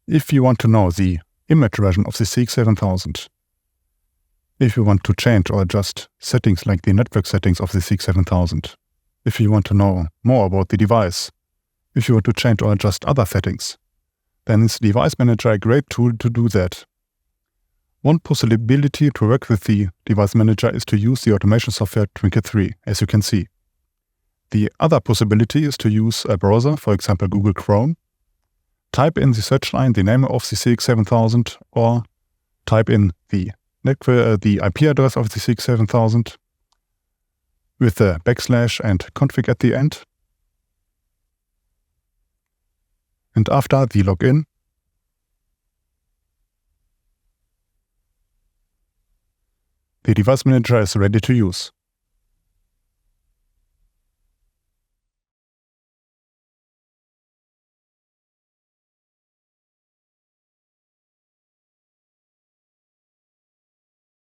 If you want to know the image version of the CX7000, if you want to change or adjust settings like the network settings of the CX7000, if you want to know more about the device, if you want to change or adjust other settings, then is Device Manager a great tool to do that. One possibility to work with the Device Manager is to use the automation software Trinket 3, as you can see. The other possibility is to use a browser, for example Google Chrome, type in the search line the name of the CX7000 or type in the IP address of the CX7000 with the backslash and config at the end. And after the login, the Device Manager is ready to use.